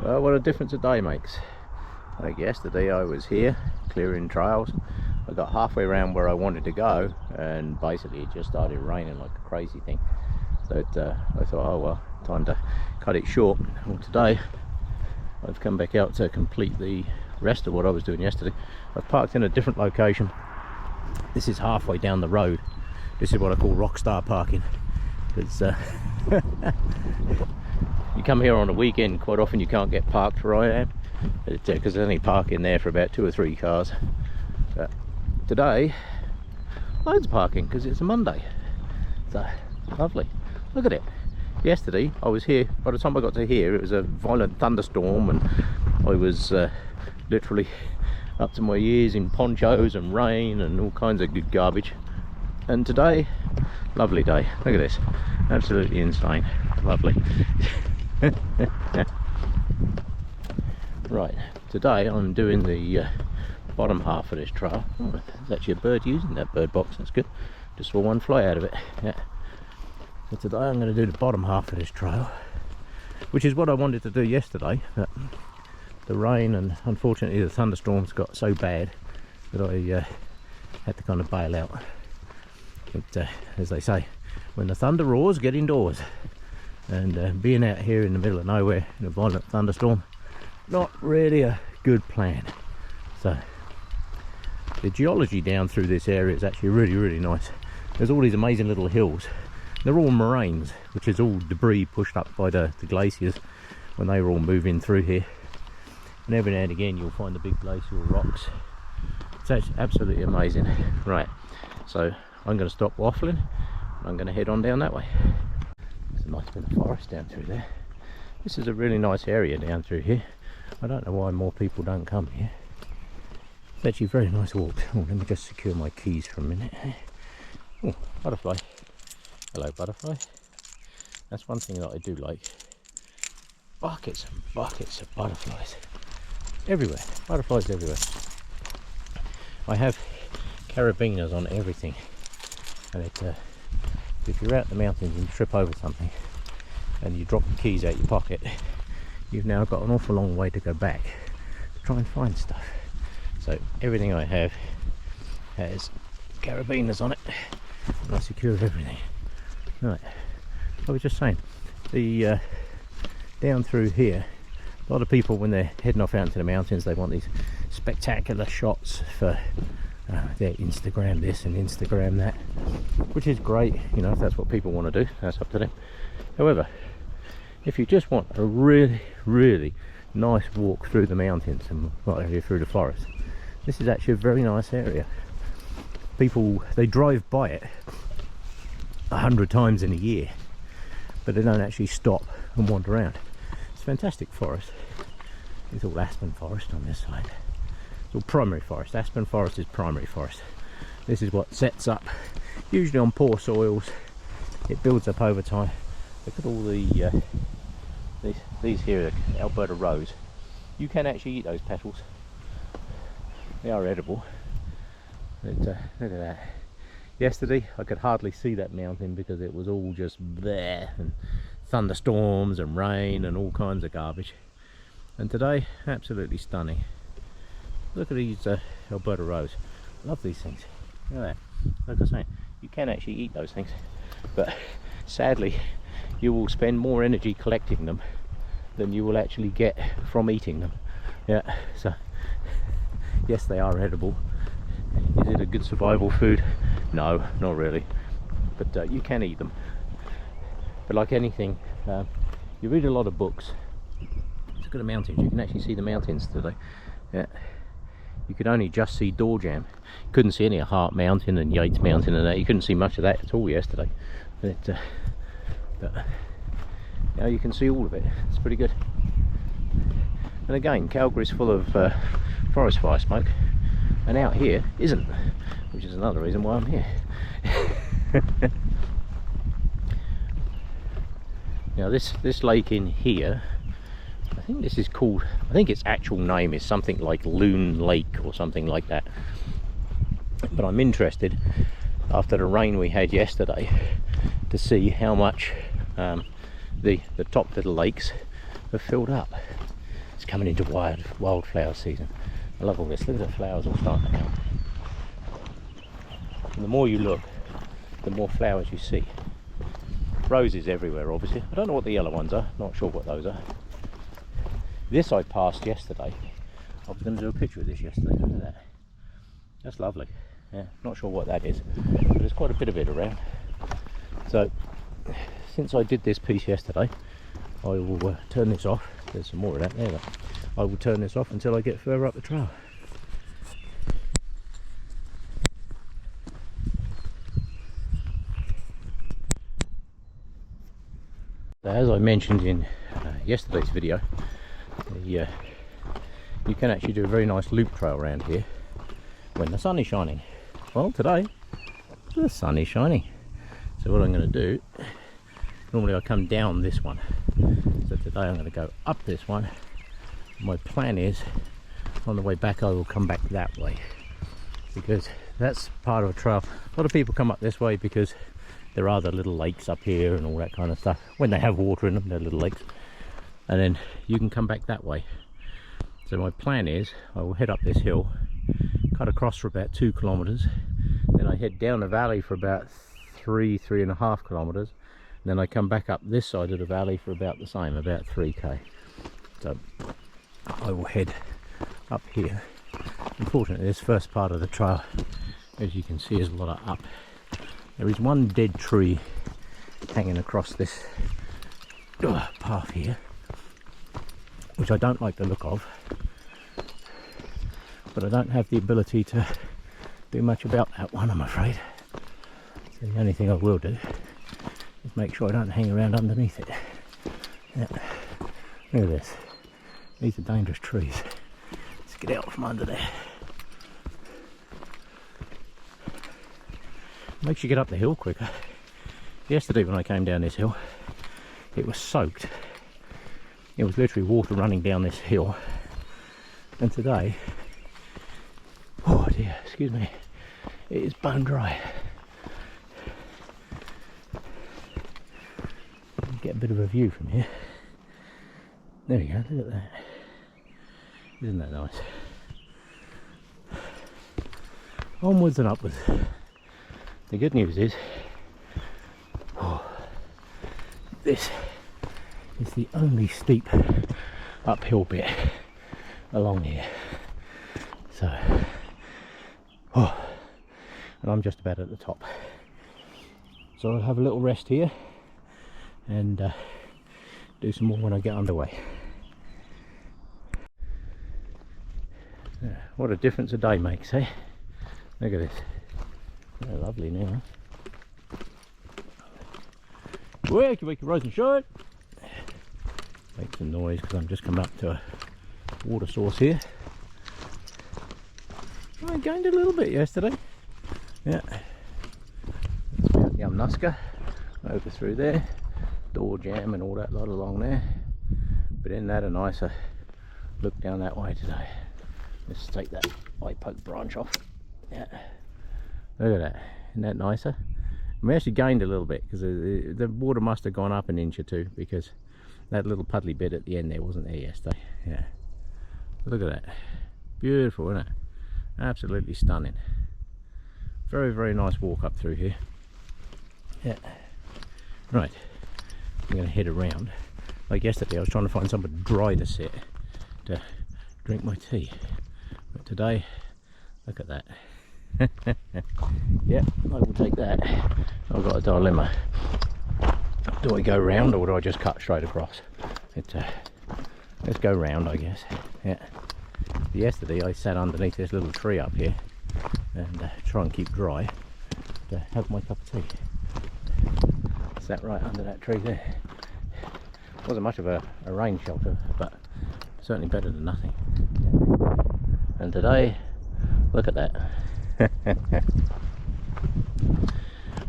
What a difference a day makes. Like yesterday I was here clearing trails. I got halfway around where I wanted to go and basically it just started raining like a crazy thing. So I thought, oh well, time to cut it short. Well, today I've come back out to complete the rest of what I was doing yesterday. I've parked in a different location. This is halfway down the road. This is what I call rockstar parking. Because you come here on a weekend, quite often you can't get parked where I am, because there's only parking there for about 2 or 3 cars. But today, loads of parking because it's a Monday. So lovely. Look at it. Yesterday I was here, by the time I got to here it was a violent thunderstorm and I was literally up to my ears in ponchos and rain and all kinds of good garbage. And today, lovely day. Look at this, absolutely insane. Lovely. Right, today I'm doing the bottom half of this trail. Oh, there's actually a bird using that bird box. That's good. Just saw one fly out of it. Yeah. So today I'm going to do the bottom half of this trail, which is what I wanted to do yesterday, but the rain and unfortunately the thunderstorms got so bad that I had to kind of bail out. But as they say, when the thunder roars, get indoors. And being out here in the middle of nowhere in a violent thunderstorm, not really a good plan. So the geology down through this area is actually really nice. There's all these amazing little hills. They're all moraines, which is all debris pushed up by the glaciers when they were all moving through here. And every now and again you'll find the big glacial rocks. It's absolutely amazing. Right, so I'm going to stop waffling and I'm going to head on down that way. There's a nice bit of forest down through there. This is a really nice area down through here. I don't know why more people don't come here. It's actually a very nice walk. Oh, let me just secure my keys for a minute. Oh, butterfly. Hello, butterfly. That's one thing that I do like. Buckets and buckets of butterflies. Everywhere. Butterflies everywhere. I have carabiners on everything. And if you're out in the mountains and you trip over something and you drop the keys out your pocket, you've now got an awful long way to go back to try and find stuff. So everything I have has carabiners on it and I secure everything. Right, I was just saying, the down through here, a lot of people when they're heading off out into the mountains, they want these spectacular shots for their Instagram this and Instagram that, which is great, you know, if that's what people want to do, that's up to them. However, if you just want a really nice walk through the mountains and right here through the forest, this is actually a very nice area. People, they drive by it 100 times in a year, but they don't actually stop and wander around. It's a fantastic forest. It's all aspen forest on this side. It's all primary forest. Aspen forest is primary forest. This is what sets up, usually on poor soils. It builds up over time. Look at all the these here are Alberta rose. You can actually eat those petals. They are edible. But, look at that. Yesterday I could hardly see that mountain because it was all just there and thunderstorms and rain and all kinds of garbage. And today, absolutely stunning. Look at these Alberta rose. Love these things. Look at that. Like I was saying, you can actually eat those things, but sadly you will spend more energy collecting them than you will actually get from eating them. Yeah, so yes, they are edible. Is it a good survival food? No, not really, but you can eat them. But like anything, you read a lot of books. Look at the mountains. You can actually see the mountains today. Yeah, you could only just see Doorjam. You couldn't see any of Hart Mountain and Yates Mountain and that. You couldn't see much of that at all yesterday. But now you can see all of it. It's pretty good. And again, Calgary's full of forest fire smoke, and out here isn't, which is another reason why I'm here. Now this lake in here, I think this is called, I think its actual name is something like Loon Lake or something like that. But I'm interested, after the rain we had yesterday, to see how much the top little lakes have filled up. It's coming into wildflower season. I love all this. Look at the flowers all starting to come. And the more you look, the more flowers you see. Roses everywhere, obviously. I don't know what the yellow ones are. Not sure what those are. This I passed yesterday. I was going to do a picture of this yesterday. Look at that. That's lovely. Yeah, not sure what that is, but there's quite a bit of it around. So, since I did this piece yesterday, I will turn this off. There's some more of that there. Though. I will turn this off until I get further up the trail. As I mentioned in yesterday's video, you can actually do a very nice loop trail around here when the sun is shining. Well, today the sun is shining, so what I'm going to do, normally I come down this one, so today I'm going to go up this one. My plan is on the way back I will come back that way, because that's part of a trail. A lot of people come up this way because there are the little lakes up here and all that kind of stuff. When they have water in them, they're little lakes. And then you can come back that way. So my plan is, I will head up this hill, cut across for about 2 kilometers. Then I head down the valley for about 3.5 kilometers. Then I come back up this side of the valley for about the same, about 3k. So I will head up here. Unfortunately, this first part of the trail, as you can see, is a lot of up. There is one dead tree hanging across this path here, which I don't like the look of, but I don't have the ability to do much about that one, I'm afraid. So the only thing I will do is make sure I don't hang around underneath it. Yeah. Look at this. These are dangerous trees. Let's get out from under there. Makes you get up the hill quicker. Yesterday when I came down this hill, it was soaked. It was literally water running down this hill. And today, oh dear, excuse me, it is bone dry. Get a bit of a view from here. There we go, look at that. Isn't that nice? Onwards and upwards. The good news is, this is the only steep uphill bit along here. So, and I'm just about at the top. So I'll have a little rest here and do some more when I get underway. What a difference a day makes, eh? Look at this. They're lovely now. Well, can make your rise and shine. Make some noise because I'm just coming up to a water source here. I gained a little bit yesterday. Yeah. It's about Yamnuska. Over through there. Door jam and all that lot along there. But isn't that a nicer look down that way today? Let's take that eye poke branch off. Yeah. Look at that, isn't that nicer? And we actually gained a little bit because the water must have gone up an inch or two, because that little puddly bit at the end there wasn't there yesterday. Yeah, look at that, beautiful, isn't it? Absolutely stunning. Very, very nice walk up through here. Yeah, right, I'm going to head around. Like yesterday I was trying to find somewhere dry to sit to drink my tea, but today, look at that. Yeah, I will take that. I've got a dilemma. Do I go round or do I just cut straight across? Let's go round, I guess. Yeah. Yesterday I sat underneath this little tree up here and try and keep dry to have my cup of tea. Sat right under that tree there. Wasn't much of a rain shelter, but certainly better than nothing. And today, look at that.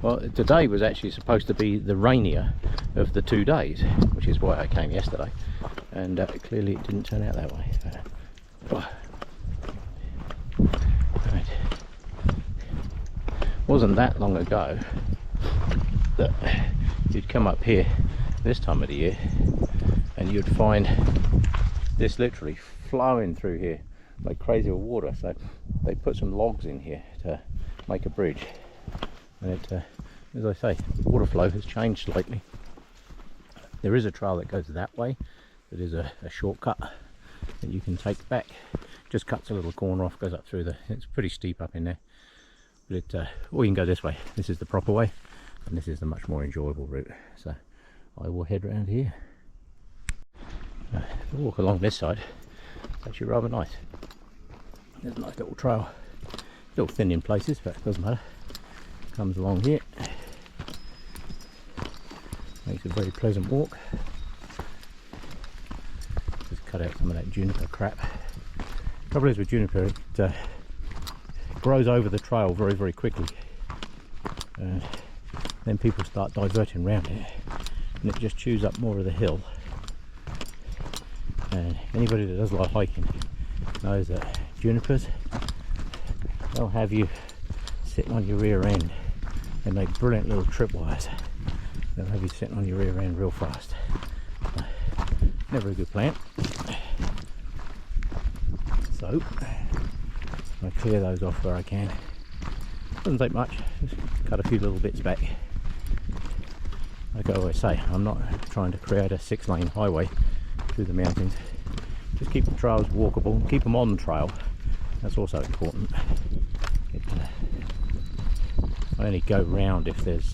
Well, today was actually supposed to be the rainier of the 2 days, which is why I came yesterday, and clearly it didn't turn out that way. Right. Wasn't that long ago that you'd come up here this time of the year and you'd find this literally flowing through here like crazy with water. So they put some logs in here to make a bridge, and it, as I say, the water flow has changed slightly. There is a trail that goes that way, that is a shortcut that you can take back. Just cuts a little corner off, goes up through the, it's pretty steep up in there, but it, or you can go this way. This is the proper way, and this is the much more enjoyable route. So I will head around here. If I walk along this side, it's actually rather nice. There's a nice little trail, a little thin in places, but it doesn't matter. Comes along here, makes a very pleasant walk. Just cut out some of that juniper crap. Trouble is with juniper, it grows over the trail very, very quickly. Then people start diverting around it, and it just chews up more of the hill. And anybody that does a lot of hiking knows that junipers, they'll have you sitting on your rear end. They make brilliant little tripwires. They'll have you sitting on your rear end real fast. Never a good plant. So I clear those off where I can. Doesn't take much, just cut a few little bits back. Like I always say, I'm not trying to create a 6-lane highway through the mountains. Just keep the trails walkable, keep them on the trail. That's also important. I only go round if there's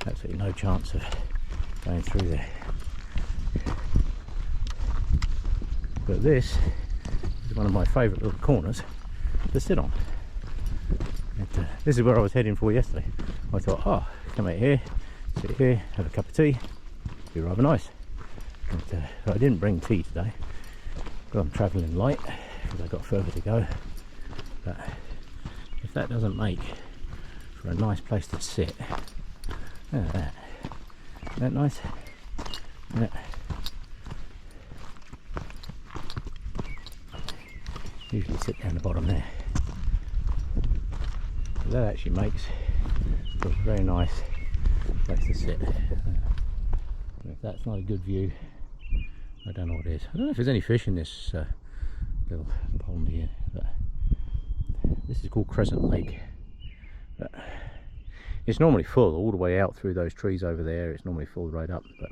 absolutely no chance of going through there. But this is one of my favourite little corners to sit on. This is where I was heading for yesterday. I thought, oh, come out here, sit here, have a cup of tea, be rather nice. But I didn't bring tea today, because I'm travelling light, because I've got further to go. But if that doesn't make for a nice place to sit, look at that. Isn't that nice? Yeah. Usually sit down the bottom there. But that actually makes for a very nice place to sit. And if that's not a good view, I don't know what is. I don't know if there's any fish in this little pond here, but this is called Crescent Lake. But it's normally full all the way out through those trees over there. It's normally full right up, but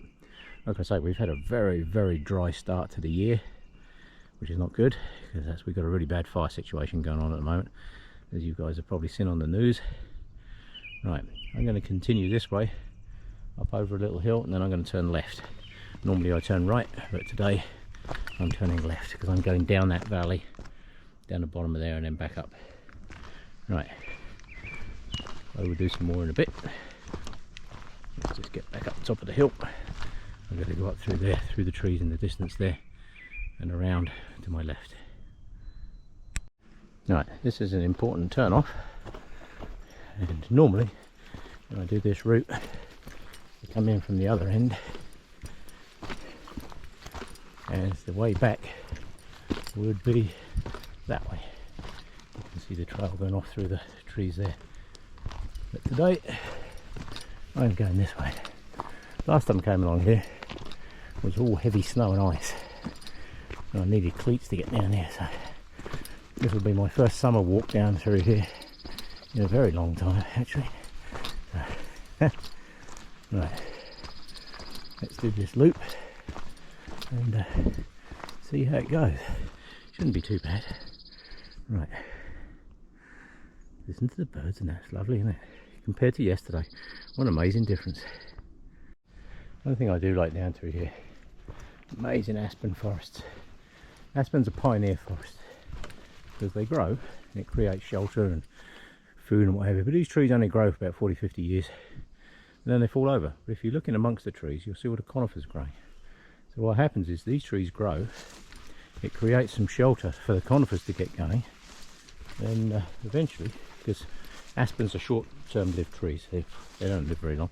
like I say, we've had a very, very dry start to the year, which is not good, because we've got a really bad fire situation going on at the moment, as you guys have probably seen on the news. Right, I'm going to continue this way up over a little hill, and then I'm going to turn left. Normally I turn right, but today I'm turning left because I'm going down that valley, down the bottom of there, and then back up. Right, I will do some more in a bit. Let's just get back up the top of the hill. I'm going to go up through there, through the trees in the distance there, and around to my left. Right, this is an important turn off, and normally when I do this route, I come in from the other end, and the way back would be that way. You can see the trail going off through the trees there. But today I'm going this way. Last time I came along here was all heavy snow and ice, and I needed cleats to get down here, so this will be my first summer walk down through here in a very long time actually. So, right, let's do this loop and see how it goes. Shouldn't be too bad. Right, listen to the birds, and that's lovely, isn't it? Compared to yesterday, what an amazing difference. One thing I do like down through here, amazing aspen forests. Aspen's a pioneer forest because they grow and it creates shelter and food and whatever, but these trees only grow for about 40-50 years and then they fall over. But if you look in amongst the trees, you'll see all the conifers growing. So what happens is these trees grow, it creates some shelter for the conifers to get going, and eventually, because aspens are short-term lived trees, they don't live very long,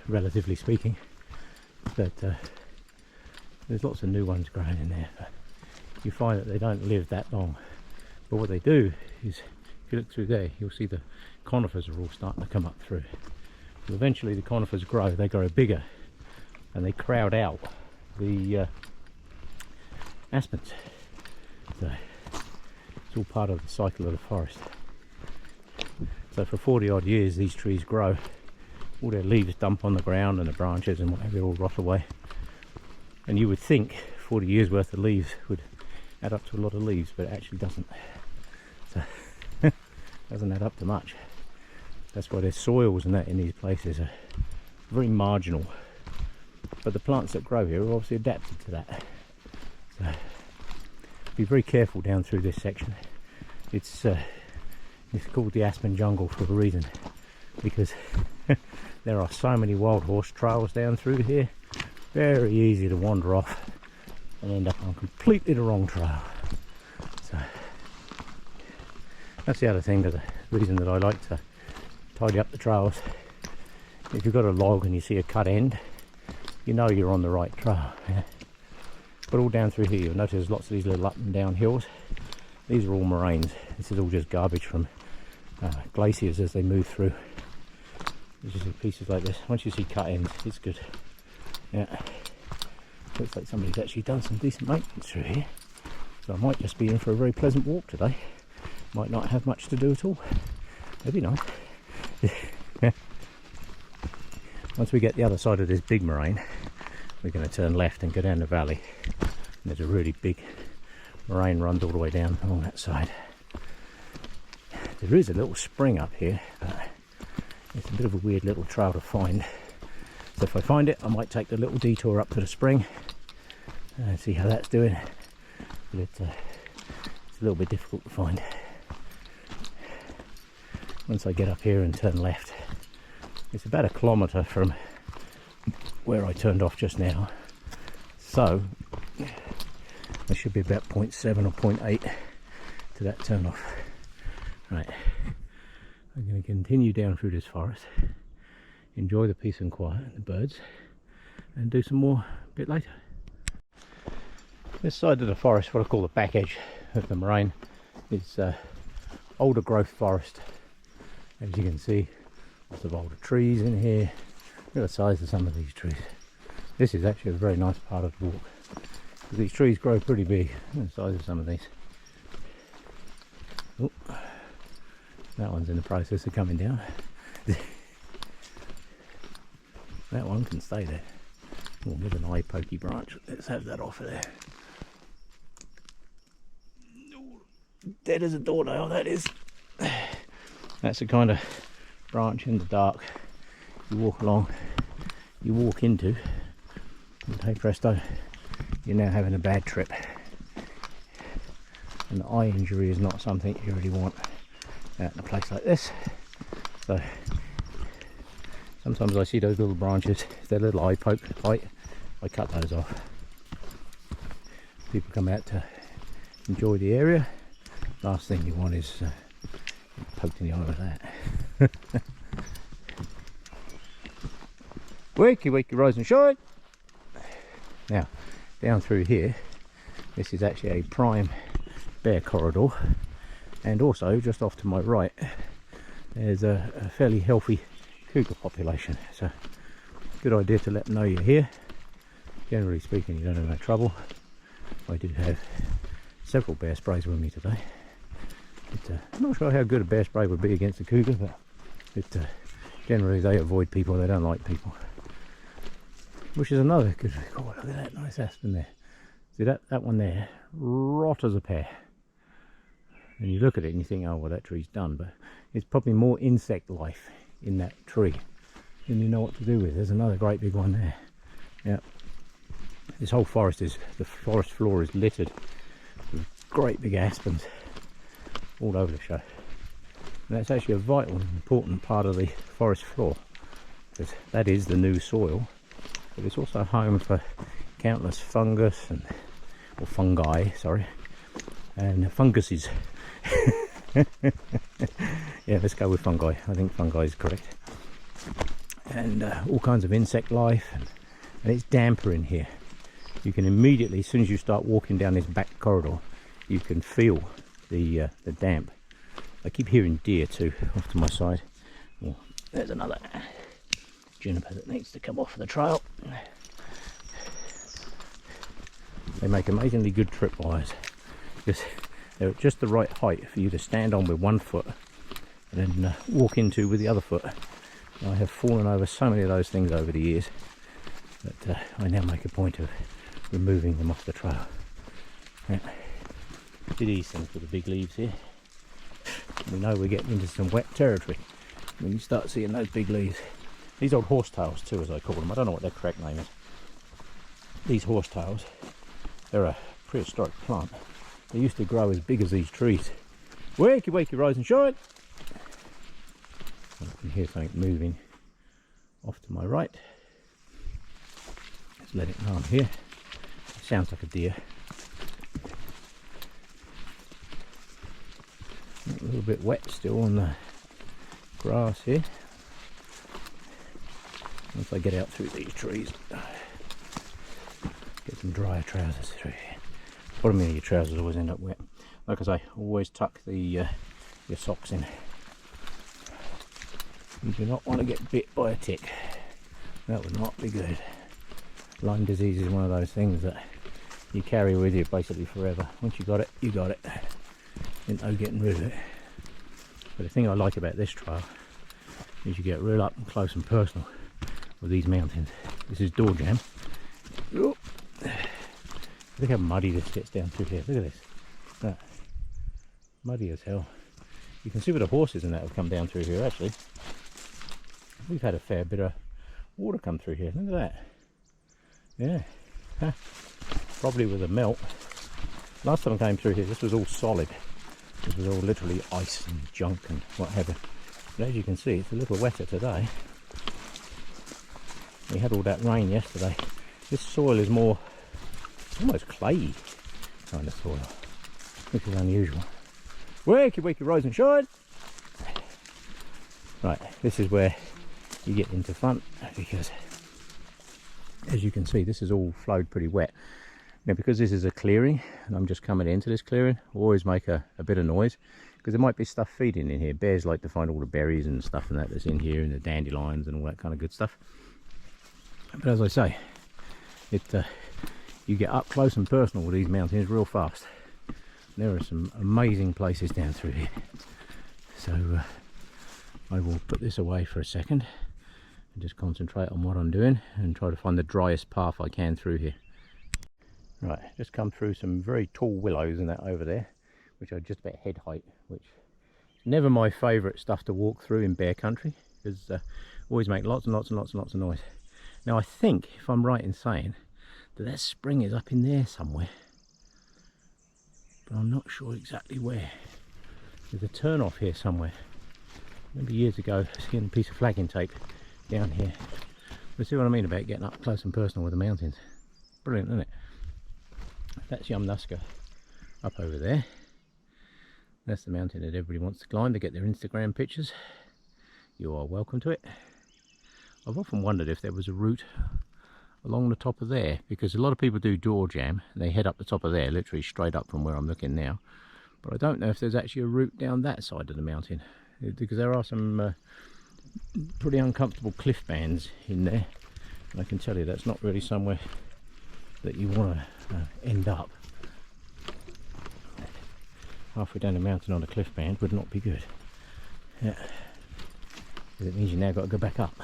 relatively speaking, but there's lots of new ones growing in there, but you find that they don't live that long. But what they do is, if you look through there, you'll see the conifers are all starting to come up through. So eventually the conifers grow, they grow bigger, and they crowd out the aspens. So it's all part of the cycle of the forest. So for 40 odd years these trees grow, all their leaves dump on the ground and the branches and whatever, they all rot away. And you would think 40 years worth of leaves would add up to a lot of leaves, but it actually doesn't. So doesn't add up to much. That's why their soils and that in these places are very marginal. But the plants that grow here are obviously adapted to that. So be very careful down through this section. It's called the aspen jungle for a reason, because there are so many wild horse trails down through here. Very easy to wander off and end up on completely the wrong trail. So that's the other thing, that the reason that I like to tidy up the trails. If you've got a log and you see a cut end, you know you're on the right trail. Yeah. But all down through here, you'll notice there's lots of these little up and down hills. These are all moraines. This is all just garbage from glaciers as they move through. You just see pieces like this. Once you see cut ends, it's good. Yeah, looks like somebody's actually done some decent maintenance through here. So I might just be in for a very pleasant walk today. Might not have much to do at all. That'd be nice. Once we get the other side of this big moraine, we're going to turn left and go down the valley. And there's a really big moraine runs all the way down along that side. There is a little spring up here, but it's a bit of a weird little trail to find. So if I find it, I might take the little detour up to the spring and see how that's doing. But it's a little bit difficult to find. Once I get up here and turn left, it's about 1 kilometre from where I turned off just now. So there should be about 0.7 or 0.8 to that turn off. Right, I'm going to continue down through this forest, enjoy the peace and quiet and the birds, and do some more a bit later. This side of the forest, what I call the back edge of the moraine, is older growth forest. As you can see, lots of older trees in here. Look at the size of some of these trees. This is actually a very nice part of the walk, because these trees grow pretty big. Look at the size of some of these. Oh, that one's in the process of coming down. That one can stay there. Oh, there's an eye pokey branch. Let's have that off of there. Dead as a doornail, that is. That's the kind of branch in the dark you walk along, you walk into, and hey presto, you're now having a bad trip. And the eye injury is not something you really want out in a place like this. So sometimes I see those little branches, they're little eye poke light, I cut those off. People come out to enjoy the area. Last thing you want is poked in the eye with that. Wakey wakey rise and shine. Now down through here, this is actually a prime bear corridor, and also just off to my right there's a fairly healthy cougar population, so good idea to let them know you're here. Generally speaking, you don't have no trouble. I did have several bear sprays with me today. I'm not sure how good a bear spray would be against a cougar, but generally they avoid people, they don't like people. Which is another good record. Look at that nice aspen there. See that one there, rot as a pear. And you look at it and you think, oh well, that tree's done, but it's probably more insect life in that tree than you know what to do with. There's another great big one there. Yeah, this whole forest is, the forest floor is littered with great big aspens all over the show. And that's actually a vital and important part of the forest floor, because that is the new soil, but it's also home for countless fungus and, or fungi, sorry, and funguses. Yeah, let's go with fungi. I think fungi is correct. And all kinds of insect life, and it's damper in here. You can immediately, as soon as you start walking down this back corridor, you can feel the damp. I keep hearing deer too off to my side. Oh, there's another juniper that needs to come off the trail. They make amazingly good tripwires because they're at just the right height for you to stand on with one foot and then walk into with the other foot. I have fallen over so many of those things over the years that I now make a point of removing them off the trail. Yeah. See these things with the big leaves here? We know we're getting into some wet territory when you start seeing those big leaves. These old horsetails too, as I call them. I don't know what their correct name is. These horsetails, they're a prehistoric plant. They used to grow as big as these trees. Wakey, wakey, rise and shine! I can hear something moving off to my right. Let's let it know I'm here. It sounds like a deer. A little bit wet still on the grass here. Once I get out through these trees, get some drier trousers through here. Bottom of your trousers always end up wet. Like I say, always tuck the your socks in. You do not want to get bit by a tick. That would not be good. Lyme disease is one of those things that you carry with you basically forever. Once you got it, you got it. There's no getting rid of it. But the thing I like about this trail is you get real up and close and personal with these mountains. This is door jam. Look how muddy this gets down through here. Look at this. Right. Muddy as hell. You can see where the horses and that have come down through here actually. We've had a fair bit of water come through here. Look at that. Yeah. Huh. Probably with a melt. Last time I came through here, this was all solid. This was all literally ice and junk and what have you. But as you can see, it's a little wetter today. We had all that rain yesterday. This soil is more almost clayey kind of soil, which is unusual. Wakey, wakey, rise and shine! Right, this is where you get into fun because, as you can see, this is all flowed pretty wet. Now, because this is a clearing and I'm just coming into this clearing, I always make a bit of noise because there might be stuff feeding in here. Bears like to find all the berries and stuff and that's in here, and the dandelions and all that kind of good stuff. But as I say, you get up close and personal with these mountains real fast. There are some amazing places down through here. So I will put this away for a second and just concentrate on what I'm doing and try to find the driest path I can through here. Right, just come through some very tall willows and that over there, which are just about head height, which is never my favourite stuff to walk through in bear country because always make lots and lots and lots and lots of noise. Now I think, if I'm right in saying, that spring is up in there somewhere, but I'm not sure exactly where. There's a turn off here somewhere. Maybe years ago, seeing a piece of flagging tape down here. But see what I mean about getting up close and personal with the mountains. Brilliant, isn't it? That's Yamnuska up over there. That's the mountain that everybody wants to climb to get their Instagram pictures. You are welcome to it. I've often wondered if there was a route along the top of there, because a lot of people do door jam and they head up the top of there, literally straight up from where I'm looking now. But I don't know if there's actually a route down that side of the mountain, because there are some pretty uncomfortable cliff bands in there, and I can tell you that's not really somewhere that you want to end up. Halfway down the mountain on a cliff band would not be good. Yeah, because it means you now got to go back up.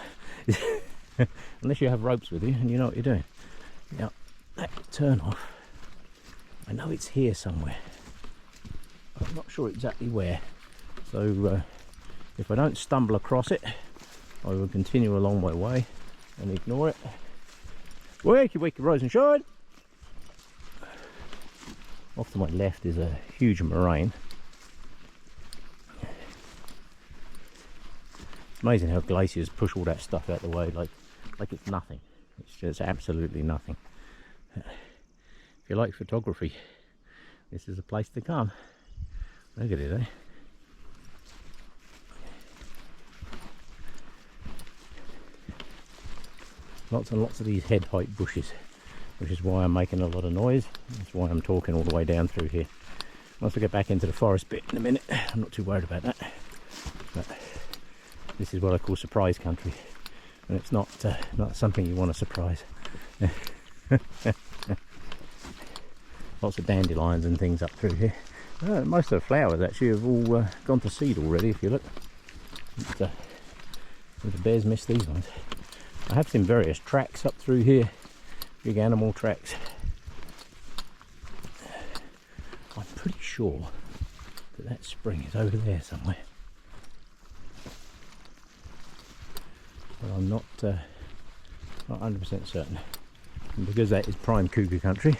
Unless you have ropes with you and you know what you're doing. Now, that turn off, I know it's here somewhere. I'm not sure exactly where. So if I don't stumble across it, I will continue along my way and ignore it. Wakey, wakey, rise and shine! Off to my left is a huge moraine. It's amazing how glaciers push all that stuff out the way like it's nothing. It's just absolutely nothing. If you like photography, this is a place to come. Look at it, eh? Lots and lots of these head height bushes, which is why I'm making a lot of noise. That's why I'm talking all the way down through here. Once I get back into the forest bit in a minute, I'm not too worried about that. But this is what I call surprise country, and it's not something you want to surprise. Lots of dandelions and things up through here. Most of the flowers actually have all gone to seed already, if you look. The bears missed these ones. I have seen various tracks up through here, big animal tracks. I'm pretty sure that spring is over there somewhere, but I'm not 100% certain. And because that is prime cougar country,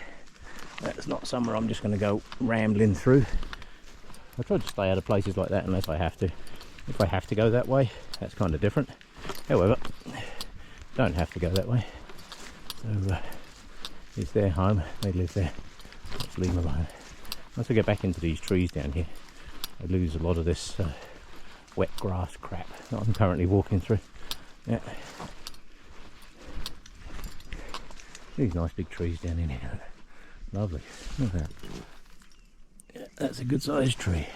that's not somewhere I'm just going to go rambling through. I try to stay out of places like that unless I have to. If I have to go that way, that's kind of different. However, don't have to go that way. So it's their home, they live there. Let's leave them alone. Once I get back into these trees down here, I lose a lot of this wet grass crap that I'm currently walking through. Yeah. These nice big trees down in here. Lovely. Look at that. Yeah, that's a good sized tree.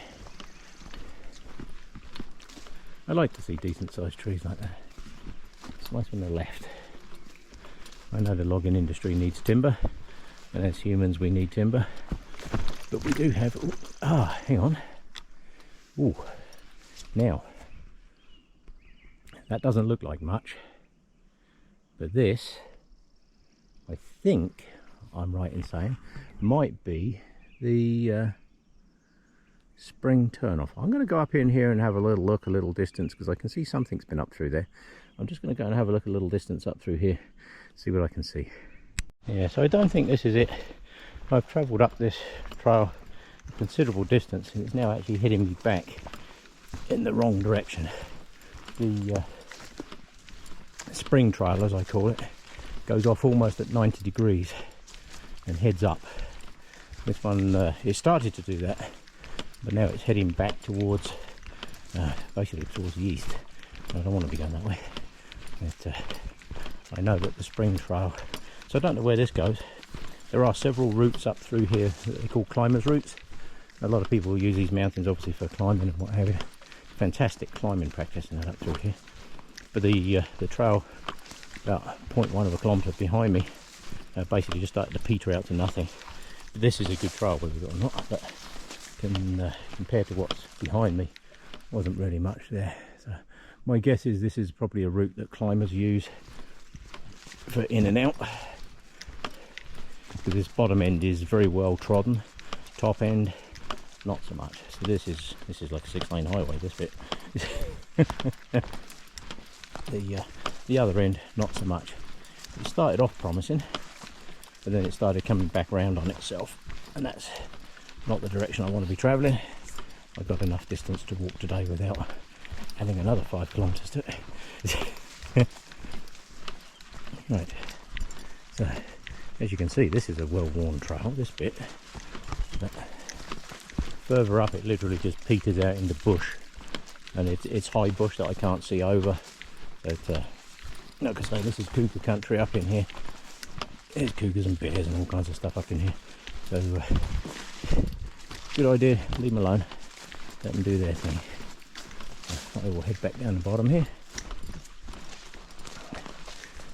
I like to see decent sized trees like that. It's nice when they're left. I know the logging industry needs timber, and as humans we need timber, but we do have... hang on. Ooh, now that doesn't look like much, but this, I think I'm right in saying, might be the spring turnoff. I'm going to go up in here and have a little look, a little distance, because I can see something's been up through there. I'm just going to go and have a look a little distance up through here, see what I can see. Yeah, so I don't think this is it. I've travelled up this trail a considerable distance, and it's now actually hitting me back in the wrong direction. The spring trail, as I call it, goes off almost at 90 degrees and heads up. This one, it started to do that, but now it's heading back towards, basically towards the east. I don't want to be going that way. But, I know that the spring trail, so I don't know where this goes. There are several routes up through here that they call climbers routes. A lot of people use these mountains obviously for climbing and what have you. Fantastic climbing practice and that up through here. But the trail about 0.1 of a kilometre behind me basically just started to peter out to nothing. But this is a good trail, whether it or not, but compared to what's behind me, wasn't really much there. So my guess is this is probably a route that climbers use for in and out, because this bottom end is very well trodden, top end not so much. So this is like a 6-lane highway, this bit. The other end not so much. It started off promising, but then it started coming back round on itself, and that's not the direction I want to be travelling. I've got enough distance to walk today without adding another 5 kilometres to it. Right, so as you can see, this is a well-worn trail, this bit, but further up it literally just peters out into bush, and it's high bush that I can't see over. But like I say, this is cougar country up in here. There's cougars and bears and all kinds of stuff up in here, so good idea, leave them alone, let them do their thing. I will head back down the bottom here.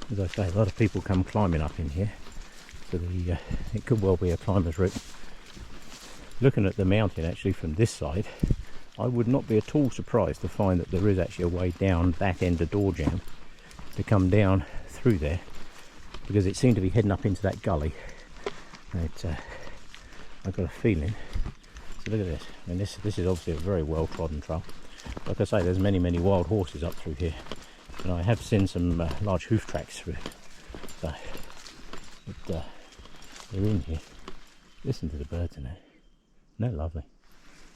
As I say, a lot of people come climbing up in here, so it could well be a climber's route. Looking at the mountain actually from this side, I would not be at all surprised to find that there is actually a way down that end of Door Jam to come down through there, because it seemed to be heading up into that gully. I've got a feeling. So look at this. I mean, this is obviously a very well trodden trail. Like I say, there's many wild horses up through here, and I have seen some large hoof tracks through it. So they're in here. Listen to the birds in there. They're lovely.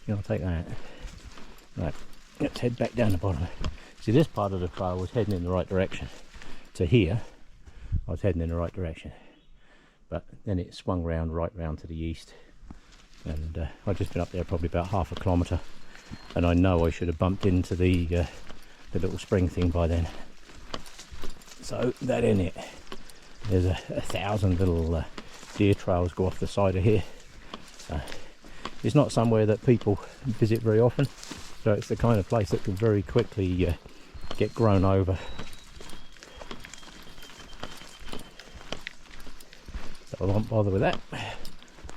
You know, I'll take that. Right, let's head back down the bottom. See, this part of the trail was heading in the right direction. To here, I was heading in the right direction, but then it swung round right round to the east, and I've just been up there probably about half a kilometre, and I know I should have bumped into the little spring thing by then. So that in it, there's a 1,000 little deer trails go off the side of here. So it's not somewhere that people visit very often, so it's the kind of place that can very quickly get grown over. So I won't bother with that.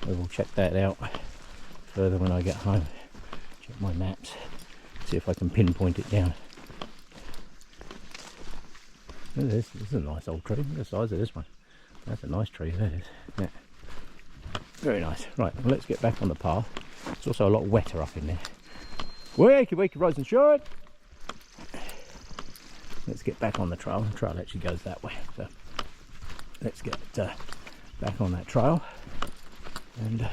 I will check that out further when I get home. Check my maps, see if I can pinpoint it down. This is a nice old tree. Look at the size of this one. That's a nice tree, that is. Yeah. Very nice. Right, well, let's get back on the path. It's also a lot wetter up in there. Wakey, rise and shine. Let's get back on the trail. The trail actually goes that way. So let's get back on that trail and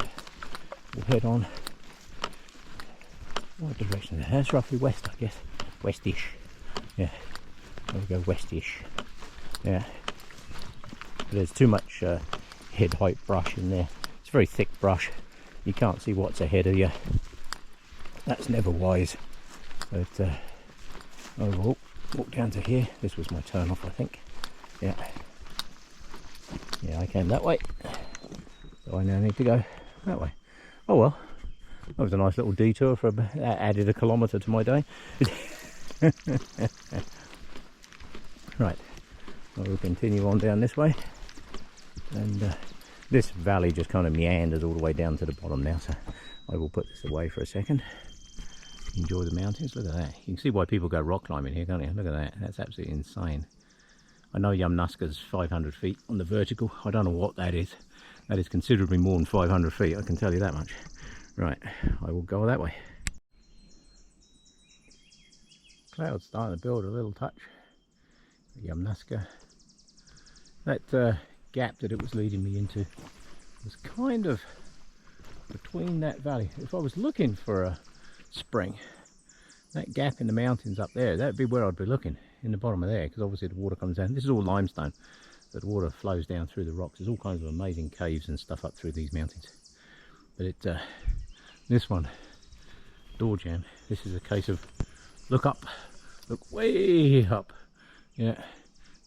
we'll head on. What direction is that? That's roughly west, I guess. Westish. Yeah. We'll go westish. Yeah. But there's too much head height brush in there. It's very thick brush. You can't see what's ahead of you. That's never wise. But I will walk down to here. This was my turn off, I think. Yeah. Yeah, I came that way. So I now need to go that way. Oh well. That was a nice little detour for that added a kilometre to my day. Right. I will continue on down this way. And this valley just kind of meanders all the way down to the bottom now, so I will put this away for a second. Enjoy the mountains. Look at that. You can see why people go rock climbing here, can't you? Look at that. That's absolutely insane. I know Yamnuska's 500 feet on the vertical. I don't know what that is. That is considerably more than 500 feet, I can tell you that much. Right, I will go that way. Clouds starting to build a little touch. Yamnuska. That gap that it was leading me into was kind of between that valley. If I was looking for a spring, that gap in the mountains up there, that would be where I'd be looking, in the bottom of there, because obviously the water comes down. This is all limestone, but the water flows down through the rocks. There's all kinds of amazing caves and stuff up through these mountains. But it, this one, door jam, this is a case of look up, look way up. Yeah,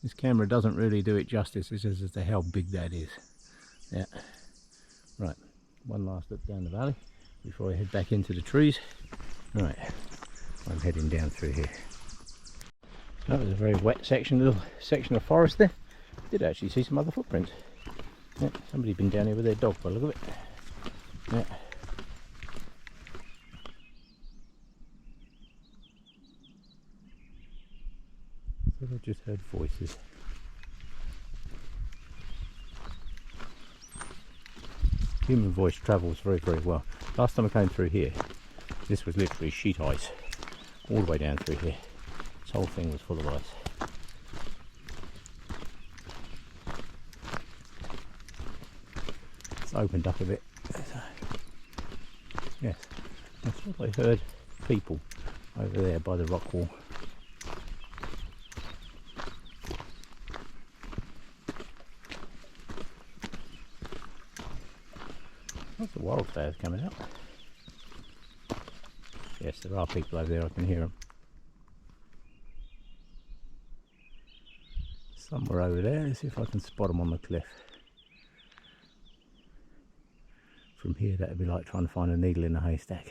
this camera doesn't really do it justice. It's just as to how big that is. Yeah. Right, one last look down the valley before I head back into the trees. Right, I'm heading down through here. That was a very wet section, little section of forest there. Did actually see some other footprints. Yeah, somebody's been down here with their dog by the look of it. Yeah. I just heard voices. Human voice travels very, very well. Last time I came through here, this was literally sheet ice all the way down through here. This whole thing was full of ice. It's opened up a bit. Yes, I thought I heard people over there by the rock wall. Lots of wildflowers coming out. Yes, there are people over there, I can hear them. Somewhere over there, let's see if I can spot them on the cliff. From here that would be like trying to find a needle in a haystack.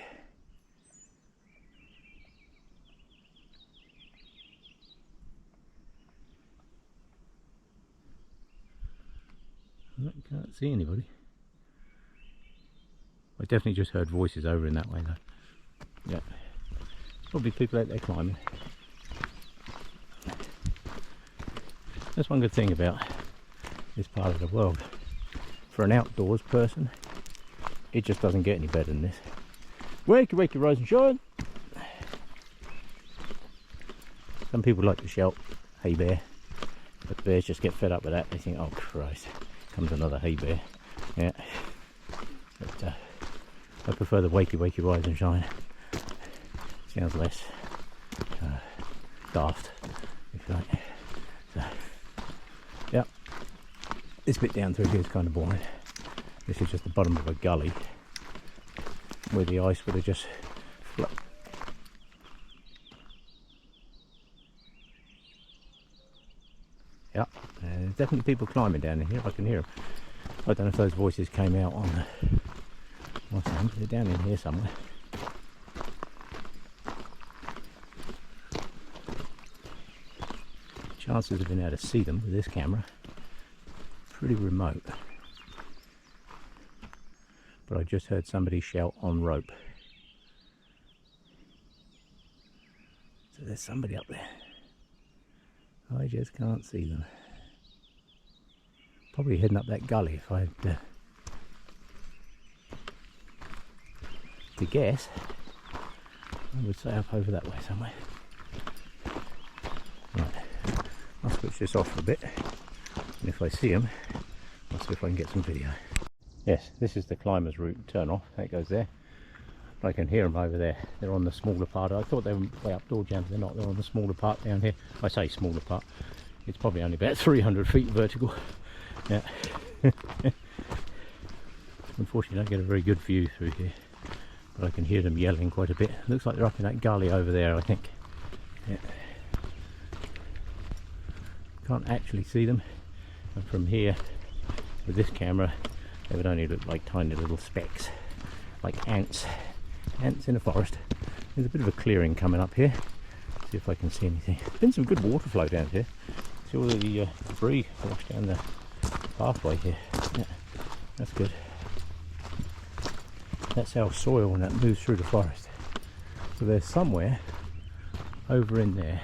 I can't see anybody. I definitely just heard voices over in that way though. Yeah, probably people out there climbing. That's one good thing about this part of the world. For an outdoors person, it just doesn't get any better than this. Wakey, rise and shine. Some people like to shout, "Hey bear," but bears just get fed up with that. They think, "Oh Christ, comes another hay bear." Yeah, but I prefer the wakey, rise and shine. Sounds less daft, if you like. So, yeah, this bit down through here is kind of boring. This is just the bottom of a gully where the ice would have just flooded. Yeah, there's definitely people climbing down in here. I can hear them. I don't know if those voices came out on the sound, but they're down in here somewhere. Chances of being able to see them with this camera pretty remote. but I just heard somebody shout on rope. So there's somebody up there. I just can't see them. Probably heading up that gully if I had to guess. I would say up over that way somewhere. Right, I'll switch this off for a bit, and if I see them, I'll see if I can get some video. Yes, this is the climber's route turn off. That goes there. I can hear them over there. They're on the smaller part. I thought they were way up door jams. They're not. They're on the smaller part down here. I say smaller part. It's probably only about 300 feet vertical. Yeah. Unfortunately, I don't get a very good view through here, but I can hear them yelling quite a bit. Looks like they're up in that gully over there, I think. Yeah. Can't actually see them, and from here with this camera they would only look like tiny little specks, like ants in a forest. There's a bit of a clearing coming up here. See if I can see anything. Been some good water flow down here. See all the debris washed down the pathway here. Yeah, that's good. That's our soil when that moves through the forest. So there's somewhere over in there.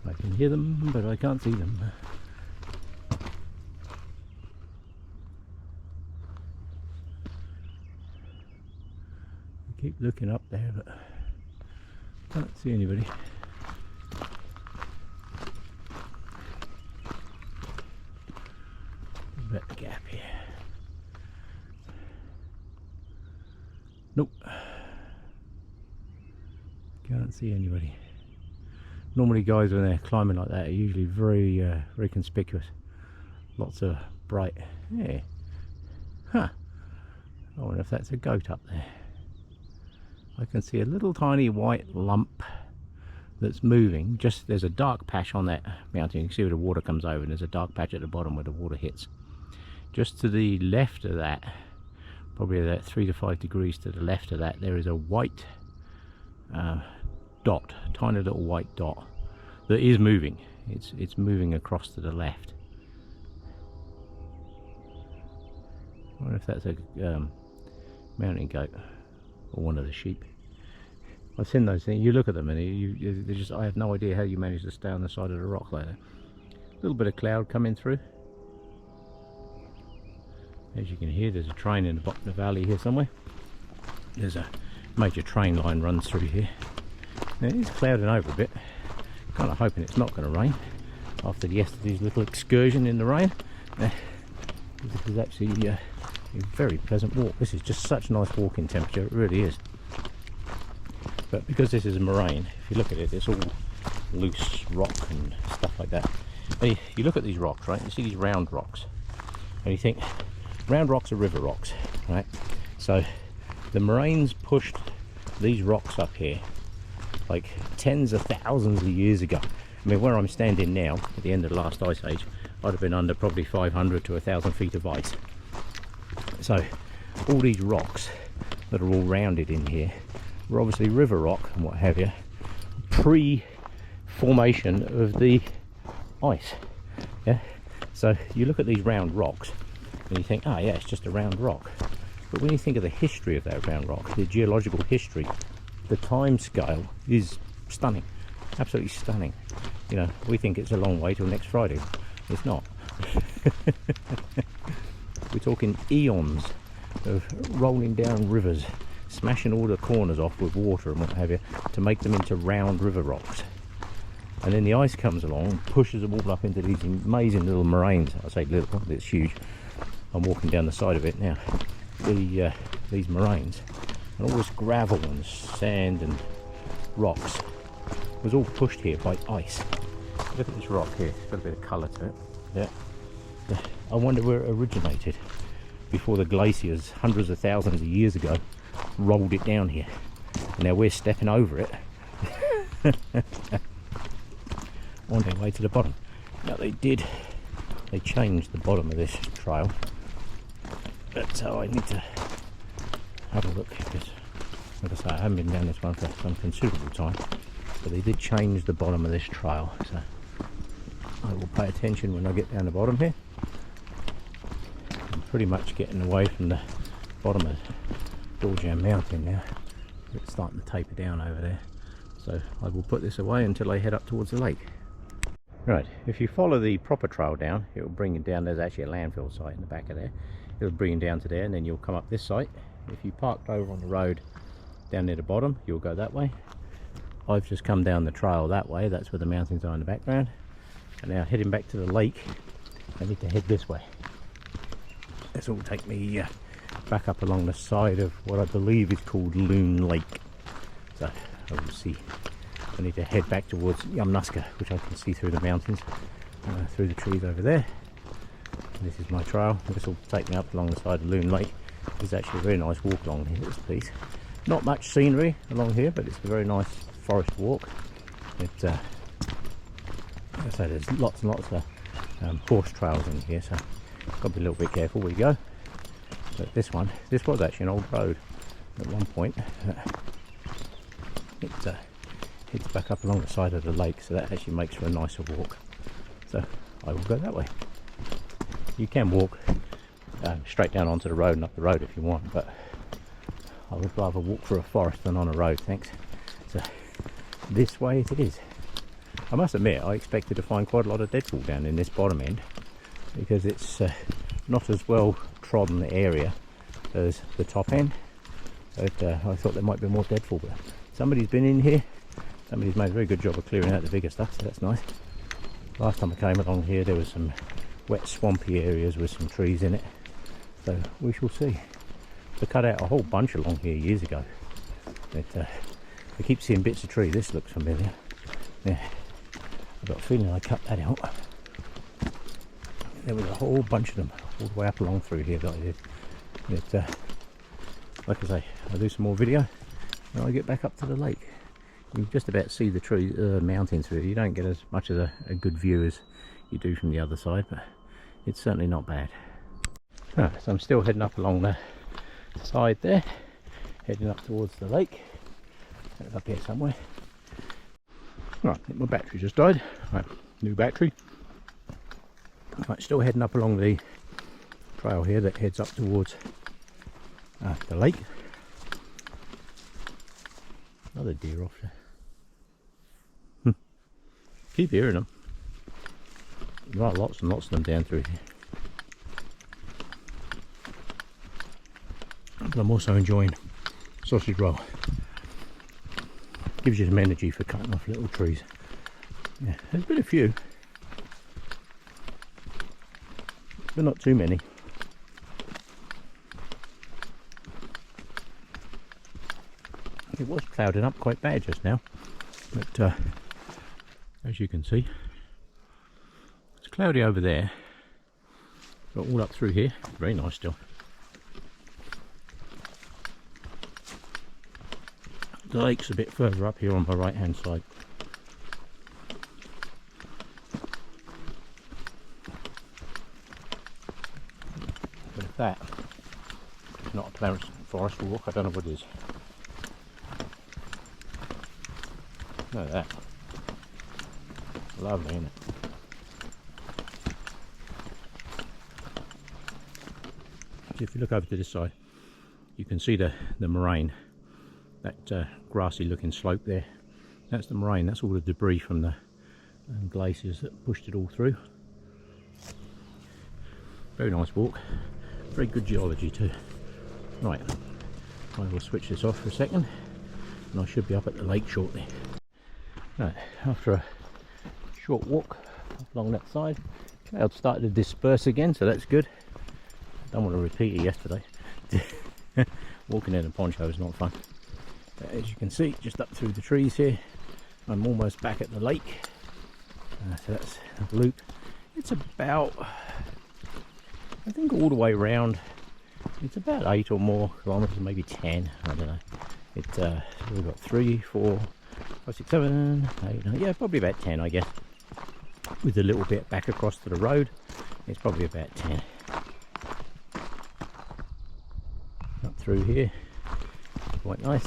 I can hear them, but I can't see them. I keep looking up there, but can't see anybody. About the gap here. Nope. Can't see anybody. Normally guys when they're climbing like that are usually very very conspicuous. Lots of bright. Yeah. Huh. I wonder if that's a goat up there. I can see a little tiny white lump that's moving. Just there's a dark patch on that mountain. You can see where the water comes over, and there's a dark patch at the bottom where the water hits. Just to the left of that, probably about 3 to 5 degrees to the left of that, there is a white dot, tiny little white dot that is moving. It's moving across to the left. I wonder if that's a mountain goat or one of the sheep. I've seen those things. You look at them and they just, I have no idea how you manage to stay on the side of the rock like that. A little bit of cloud coming through. As you can hear, there's a train in the bottom of the valley here somewhere. There's a major train line runs through here. Now, it is clouding over a bit. Kind of hoping it's not going to rain after yesterday's little excursion in the rain. This is actually a very pleasant walk. This is just such a nice walking temperature, it really is. But because this is a moraine, if you look at it, it's all loose rock and stuff like that. And you look at these rocks, right? You see these round rocks, and you think round rocks are river rocks, right? So the moraines pushed these rocks up here like tens of thousands of years ago. I mean, where I'm standing now, at the end of the last ice age, I'd have been under probably 500 to 1,000 feet of ice. So all these rocks that are all rounded in here were obviously river rock and what have you, pre-formation of the ice. Yeah. So you look at these round rocks and you think, oh yeah, it's just a round rock. But when you think of the history of that round rock, the geological history, the time scale is stunning, absolutely stunning. You know, we think it's a long way till next Friday. It's not. We're talking eons of rolling down rivers, smashing all the corners off with water and what have you to make them into round river rocks. And then the ice comes along and pushes them all up into these amazing little moraines. I say little, it's huge. I'm walking down the side of it now. These moraines, and all this gravel and sand and rocks was all pushed here by ice. Look at this rock here, it's got a bit of colour to it. Yeah. I wonder where it originated before the glaciers hundreds of thousands of years ago rolled it down here. And now we're stepping over it on their way to the bottom. Now they changed the bottom of this trail, but I need to have a look because, like I say, I haven't been down this one for some considerable time, but they did change the bottom of this trail, so I will pay attention when I get down the bottom here and pretty much getting away from the bottom of Doorjam Mountain now. It's starting to taper down over there, so I will put this away until I head up towards the lake. Right, if you follow the proper trail down, it will bring you down. There's actually a landfill site in the back of there. It will bring you down to there, and then you'll come up this site. If you parked over on the road down near the bottom, you'll go that way. I've just come down the trail that way. That's where the mountains are in the background. And now heading back to the lake, I need to head this way. This will take me back up along the side of what I believe is called Loon Lake. So I will see. I need to head back towards Yamnuska, which I can see through the mountains, through the trees over there. And this is my trail. This will take me up along the side of Loon Lake. It's actually a very nice walk along here, this piece. Not much scenery along here, but it's a very nice forest walk. It's as I say, there's lots and lots of horse trails in here, so got to be a little bit careful where you go. But this was actually an old road at one point. It's back up along the side of the lake, so that actually makes for a nicer walk. So I will go that way. You can walk straight down onto the road and up the road if you want, but I would rather walk through a forest than on a road, thanks. So this way it is. I must admit, I expected to find quite a lot of deadfall down in this bottom end, because it's not as well trodden area as the top end. But I thought there might be more deadfall, but somebody's been in here. Somebody's made a very good job of clearing out the bigger stuff, so that's nice. Last time I came along here, there was some wet swampy areas with some trees in it, so we shall see. I cut out a whole bunch along here years ago, but I keep seeing bits of tree. This looks familiar. Yeah, I've got a feeling I cut that out. There was a whole bunch of them all the way up along through here that I did. But like I say, I'll do some more video when I get back up to the lake. You can just about see the tree, mountains through. You don't get as much of a good view as you do from the other side, but it's certainly not bad. Right, so I'm still heading up along the side there, heading up towards the lake. It's up here somewhere. Right, my battery just died. Right, new battery. Right, still heading up along the trail here that heads up towards the lake. Another deer off there. Keep hearing them. There are lots and lots of them down through here. But I'm also enjoying sausage roll. Gives you some energy for cutting off little trees. Yeah, there's been a few, but not too many. It was clouding up quite bad just now, but as you can see, it's cloudy over there, but all up through here, very nice still. The lake's a bit further up here on my right hand side. But if that is not a Clarence forest walk, I don't know what is. Look at that. Lovely, isn't it? So if you look over to this side, you can see the moraine, that grassy looking slope there. That's the moraine. That's all the debris from the glaciers that pushed it all through. Very nice walk. Very good geology too. Right, I will switch this off for a second and I should be up at the lake shortly. Right, after a short walk along that side, clouds started to disperse again, so that's good. I don't want to repeat it yesterday. Walking in a poncho is not fun. But as you can see, just up through the trees here, I'm almost back at the lake. So that's a loop. It's about, I think all the way around, it's about 8 or more kilometres, maybe 10, I don't know. We've got 3, 4, 5, 6, 7, 8, 9, yeah, probably about 10 I guess. With a little bit back across to the road, it's probably about 10. Up through here, quite nice.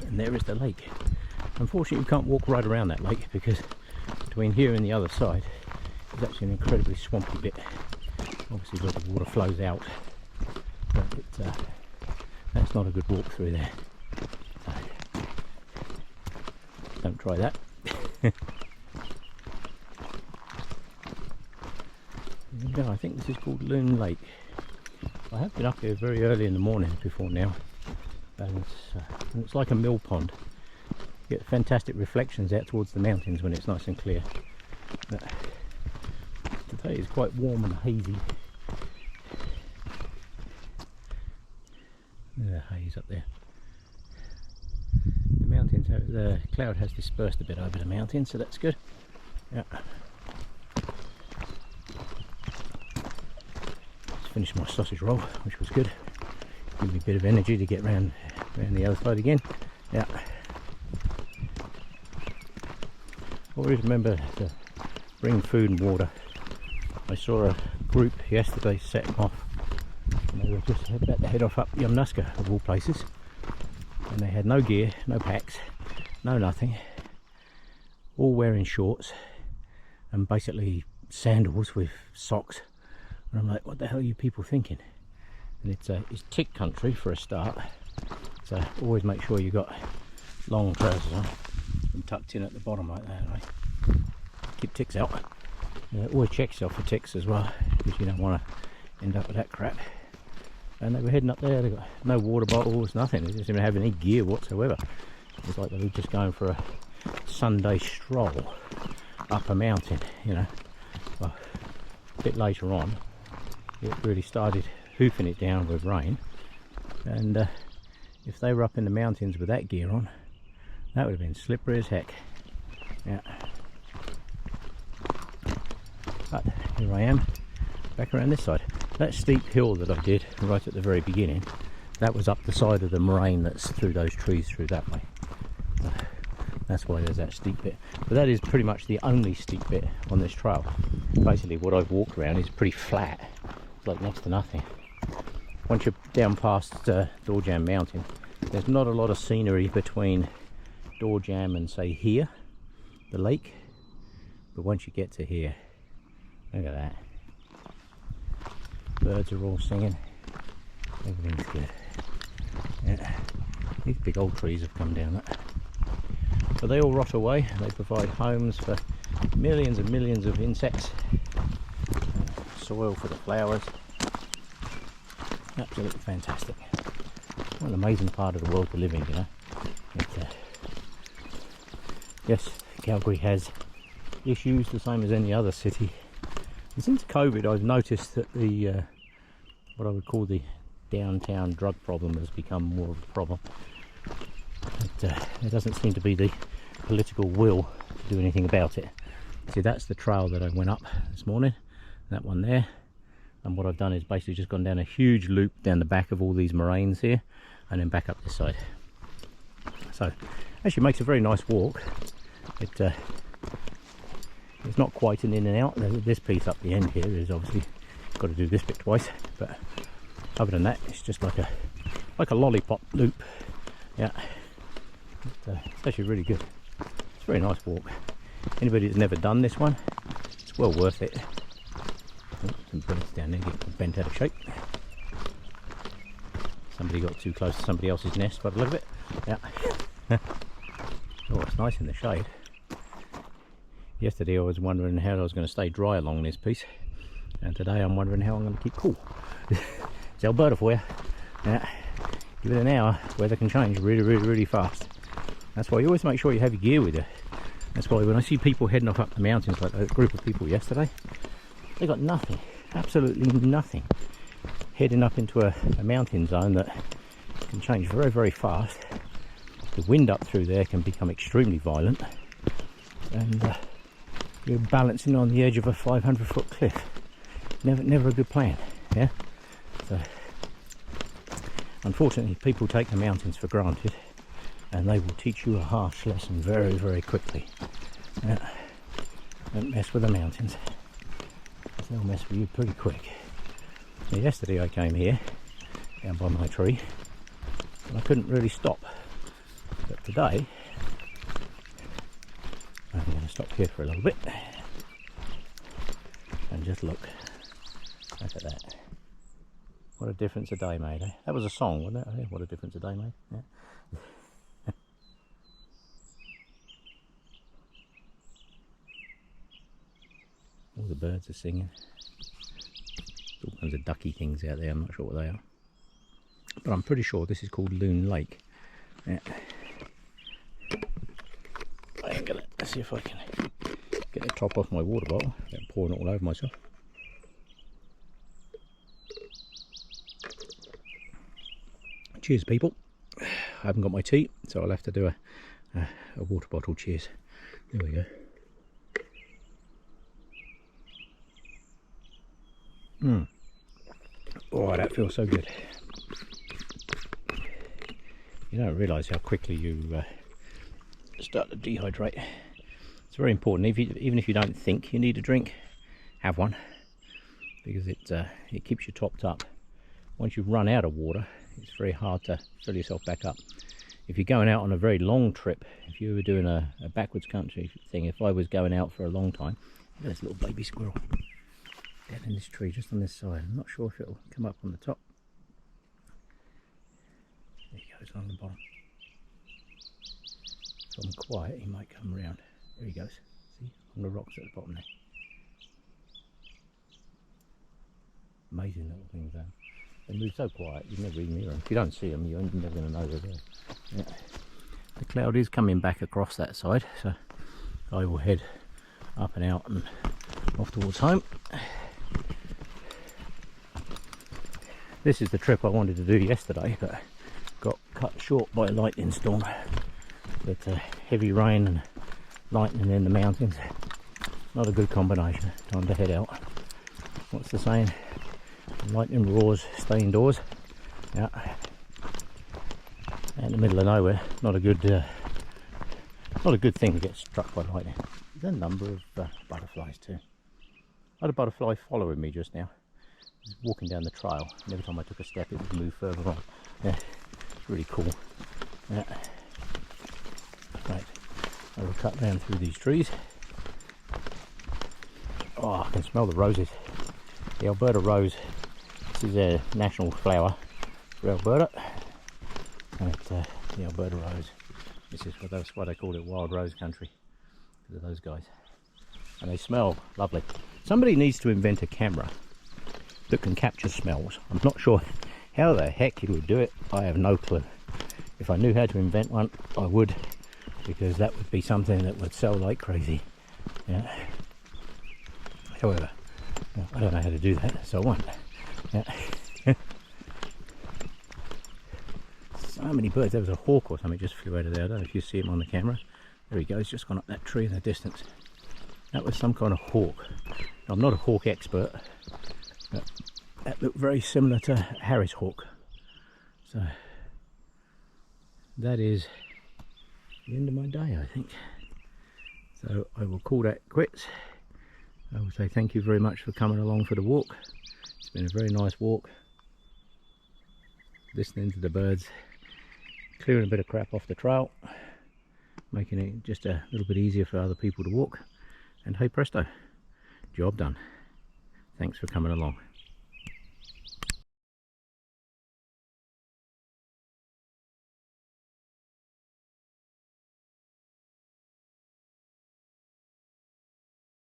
And there is the lake. Unfortunately, you can't walk right around that lake because between here and the other side is actually an incredibly swampy bit. Obviously where the water flows out, but that's not a good walk through there. So, don't try that. No, I think this is called Loon Lake. I have been up here very early in the morning before now, and it's like a mill pond. You get fantastic reflections out towards the mountains when it's nice and clear. But today is quite warm and hazy. There's a haze up there. The mountains, the cloud has dispersed a bit over the mountains, so that's good. Yeah. Just finished my sausage roll, which was good. Give me a bit of energy to get round the other side again. Yeah. Always remember to bring food and water. I saw a group yesterday setting off, and they were just about to head off up Yamnuska, of all places, and they had no gear, no packs, no nothing, all wearing shorts and basically sandals with socks. And I'm like, what the hell are you people thinking? And it's tick country for a start, so always make sure you've got long trousers on and tucked in at the bottom like that, right? Keep ticks out. Always check yourself for ticks as well, because you don't want to end up with that crap. And they were heading up there, they got no water bottles, nothing, they didn't even have any gear whatsoever. It was like they were just going for a Sunday stroll up a mountain, you know. Well, a bit later on, it really started hoofing it down with rain, and if they were up in the mountains with that gear on, that would have been slippery as heck. Yeah. But here I am, back around this side. That steep hill that I did right at the very beginning, that was up the side of the moraine that's through those trees through that way. That's why there's that steep bit. But that is pretty much the only steep bit on this trail. Basically what I've walked around is pretty flat. It's like next to nothing. Once you're down past Doorjam Mountain, there's not a lot of scenery between Doorjam and say here, the lake. But once you get to here, look at that. Birds are all singing. Everything's good. Yeah. These big old trees have come down. But they all rot away. They provide homes for millions and millions of insects. Soil for the flowers. Absolutely fantastic. What an amazing part of the world to live in, you know. Yes, Calgary has issues the same as any other city. And since COVID, I've noticed that the what I would call the downtown drug problem has become more of a problem. There doesn't seem to be the political will to do anything about it. See, that's the trail that I went up this morning, that one there. And what I've done is basically just gone down a huge loop down the back of all these moraines here, and then back up this side. So, actually makes a very nice walk. It's not quite an in and out. This piece up the end here is obviously got to do this bit twice, but other than that, it's just like a lollipop loop. Yeah, it's actually really good. It's a very nice walk. Anybody that's never done this one, it's well worth it. Oh, some birds down there getting bent out of shape. Somebody got too close to somebody else's nest by the look of it. Yeah. Oh, it's nice in the shade. Yesterday I was wondering how I was going to stay dry along this piece, and today I'm wondering how I'm going to keep cool. It's Alberta for you. Yeah. Give it an hour, weather can change really fast. That's why you always make sure you have your gear with you. That's why when I see people heading off up the mountains, like a group of people yesterday, they got nothing, absolutely nothing, heading up into a mountain zone that can change very fast. The wind up through there can become extremely violent, and you're balancing on the edge of a 500-foot cliff. Never a good plan. Yeah. So unfortunately, people take the mountains for granted, and they will teach you a harsh lesson very quickly. Yeah. Don't mess with the mountains. They'll mess with you pretty quick. Now, yesterday I came here, down by my tree, and I couldn't really stop. But today, stop here for a little bit and just look. Look at that. What a difference a day made, eh? That was a song, wasn't it? What a difference a day made. Yeah. All the birds are singing. There's all kinds of ducky things out there, I'm not sure what they are. But I'm pretty sure this is called Loon Lake. Yeah. Let's see if I can get the top off my water bottle without pouring it all over myself. Cheers, people. I haven't got my tea, so I'll have to do a water bottle cheers. There we go. Oh, that feels so good. You don't realise how quickly you start to dehydrate. It's very important. Even if you don't think you need a drink, have one, because it keeps you topped up. Once you run out of water, it's very hard to fill yourself back up. If you're going out on a very long trip, if you were doing a backwards country thing, if I was going out for a long time, look at this little baby squirrel down in this tree just on this side. I'm not sure if it'll come up on the top. There he goes on the bottom. If I'm quiet, he might come around. There he goes. See, on the rocks at the bottom there. Amazing little things there. They move so quiet, you never even hear them. If you don't see them, you're never going to know they're there. Yeah. The cloud is coming back across that side, so I will head up and out and off towards home. This is the trip I wanted to do yesterday, but got cut short by a lightning storm. But heavy rain and lightning in the mountains, not a good combination. Time to head out. What's the saying? Lightning roars, stay indoors. Yeah. Out in the middle of nowhere, not a good thing to get struck by lightning. There's a number of butterflies too. I had a butterfly following me just now. It was walking down the trail, and every time I took a step it would move further on. Yeah, it's really cool. Yeah. Right, I will cut down through these trees. Oh, I can smell the roses. The Alberta rose. This is a national flower for Alberta. And it's the Alberta rose. That's why they call it wild rose country, because of those guys. And they smell lovely. Somebody needs to invent a camera that can capture smells. I'm not sure how the heck you would do it. I have no clue. If I knew how to invent one, I would, because that would be something that would sell like crazy. Yeah. However, I don't know how to do that, so I won't. Yeah. So many birds. There was a hawk or something just flew out of there. I don't know if you see him on the camera. There he goes, just gone up that tree in the distance. That was some kind of hawk. I'm not a hawk expert, but that looked very similar to Harris hawk. So that is the end of my day, I think. So I will call that quits. I will say thank you very much for coming along for the walk. It's been a very nice walk. Listening to the birds, clearing a bit of crap off the trail, making it just a little bit easier for other people to walk. And hey presto, job done. Thanks for coming along.